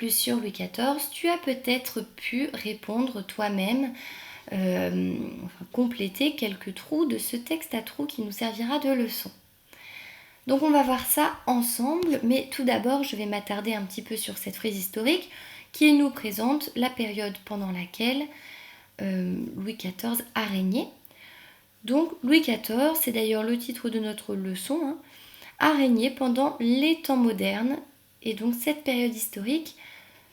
plus sur Louis XIV, tu as peut-être pu répondre toi-même, compléter quelques trous de ce texte à trous qui nous servira de leçon. Donc on va voir ça ensemble, mais tout d'abord je vais m'attarder un petit peu sur cette frise historique qui nous présente la période pendant laquelle Louis XIV a régné. Donc Louis XIV, c'est d'ailleurs le titre de notre leçon, a régné pendant les temps modernes, et donc cette période historique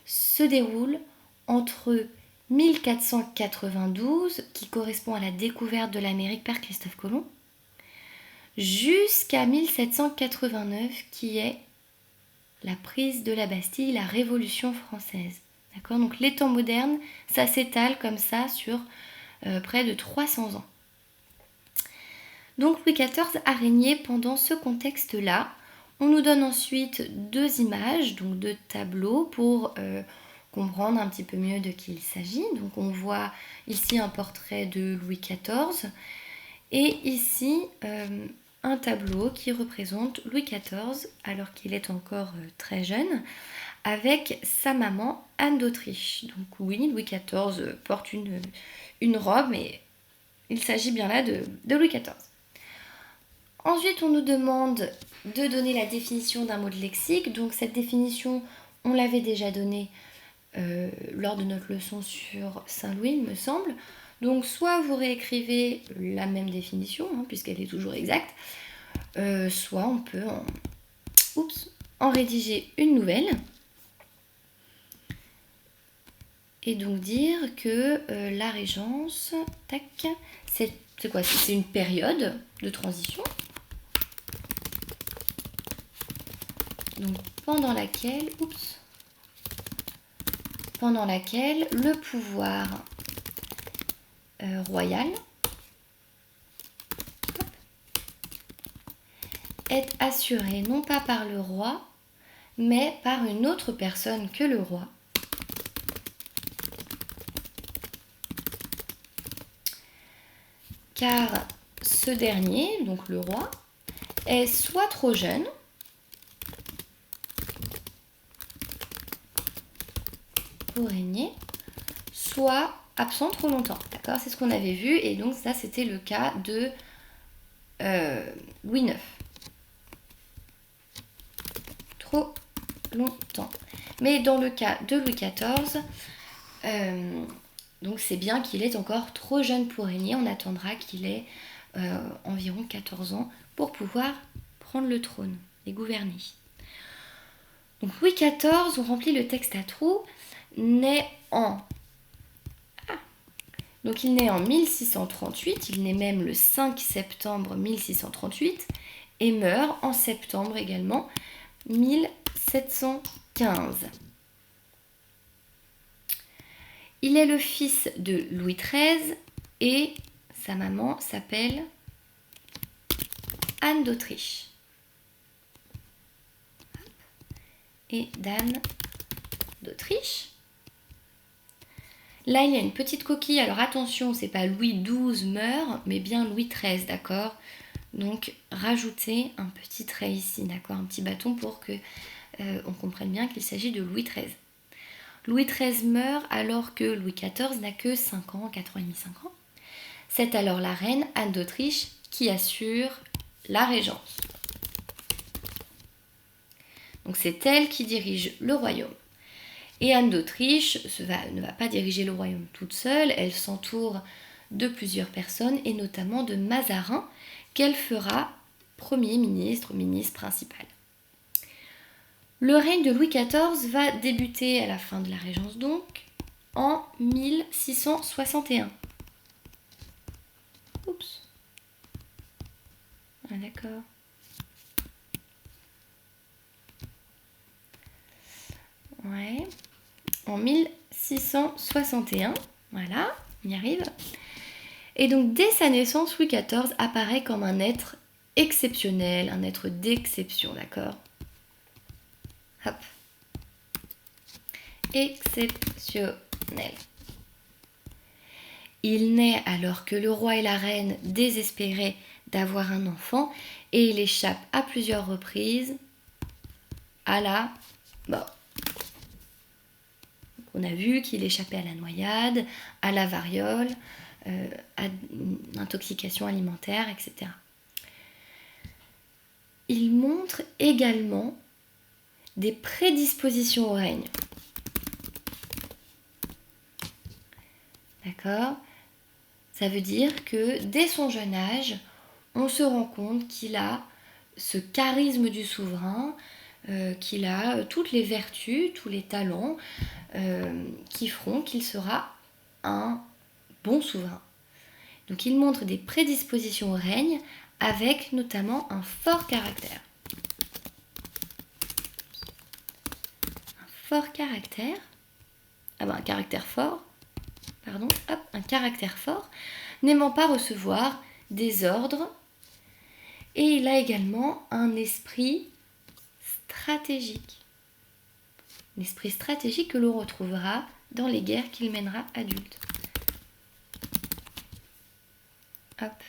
se déroule entre 1492, qui correspond à la découverte de l'Amérique par Christophe Colomb, jusqu'à 1789, qui est la prise de la Bastille, la Révolution française. D'accord ? Donc les temps modernes, ça s'étale comme ça sur près de 300 ans. Donc Louis XIV a régné pendant ce contexte-là. On nous donne ensuite deux images, donc deux tableaux pour comprendre un petit peu mieux de qui il s'agit. Donc on voit ici un portrait de Louis XIV et ici un tableau qui représente Louis XIV alors qu'il est encore très jeune avec sa maman Anne d'Autriche. Donc oui, Louis XIV porte une robe et il s'agit bien là de Louis XIV. Ensuite, on nous demande de donner la définition d'un mot de lexique. Donc cette définition, on l'avait déjà donnée lors de notre leçon sur Saint-Louis, il me semble. Donc soit vous réécrivez la même définition, puisqu'elle est toujours exacte, soit on peut en rédiger une nouvelle. Et donc dire que la Régence, c'est quoi ? C'est une période de transition. Donc pendant laquelle le pouvoir royal est assuré non pas par le roi, mais par une autre personne que le roi. Car ce dernier, donc le roi, est soit trop jeune, pour régner, soit absent trop longtemps. D'accord ? C'est ce qu'on avait vu, et donc ça c'était le cas de Louis IX. Trop longtemps. Mais dans le cas de Louis XIV, donc c'est bien qu'il est encore trop jeune pour régner. On attendra qu'il ait environ 14 ans pour pouvoir prendre le trône et gouverner. Donc Louis XIV, on remplit le texte à trous, naît en... Donc il naît en 1638, il naît même le 5 septembre 1638 et meurt en septembre également 1715. Il est le fils de Louis XIII et sa maman s'appelle Anne d'Autriche. Et d'Anne d'Autriche. Là, il y a une petite coquille. Alors attention, c'est pas Louis XII meurt, mais bien Louis XIII, d'accord ? Donc, rajoutez un petit trait ici, d'accord ? Un petit bâton pour que on comprenne bien qu'il s'agit de Louis XIII. Louis XIII meurt alors que Louis XIV n'a que 5 ans, 4 ans et demi, 5 ans. C'est alors la reine Anne d'Autriche qui assure la régence. Donc c'est elle qui dirige le royaume. Et Anne d'Autriche ne va pas diriger le royaume toute seule, elle s'entoure de plusieurs personnes et notamment de Mazarin qu'elle fera Premier ministre, ministre principal. Le règne de Louis XIV va débuter à la fin de la Régence donc en 1661. Oups. Ah d'accord. Ouais. En 1661, voilà, on y arrive. Et donc dès sa naissance, Louis XIV apparaît comme un être exceptionnel, un être d'exception, d'accord ? Hop. Exceptionnel. Il naît alors que le roi et la reine désespéraient d'avoir un enfant et il échappe à plusieurs reprises à la mort. On a vu qu'il échappait à la noyade, à la variole, à une intoxication alimentaire, etc. Il montre également des prédispositions au règne. D'accord? Ça veut dire que dès son jeune âge, on se rend compte qu'il a ce charisme du souverain, qu'il a toutes les vertus, tous les talents qui feront qu'il sera un bon souverain. Donc il montre des prédispositions au règne avec notamment un fort caractère. Un caractère fort, n'aimant pas recevoir des ordres, et il a également un esprit stratégique. Un esprit stratégique que l'on retrouvera dans les guerres qu'il mènera adulte. Hop.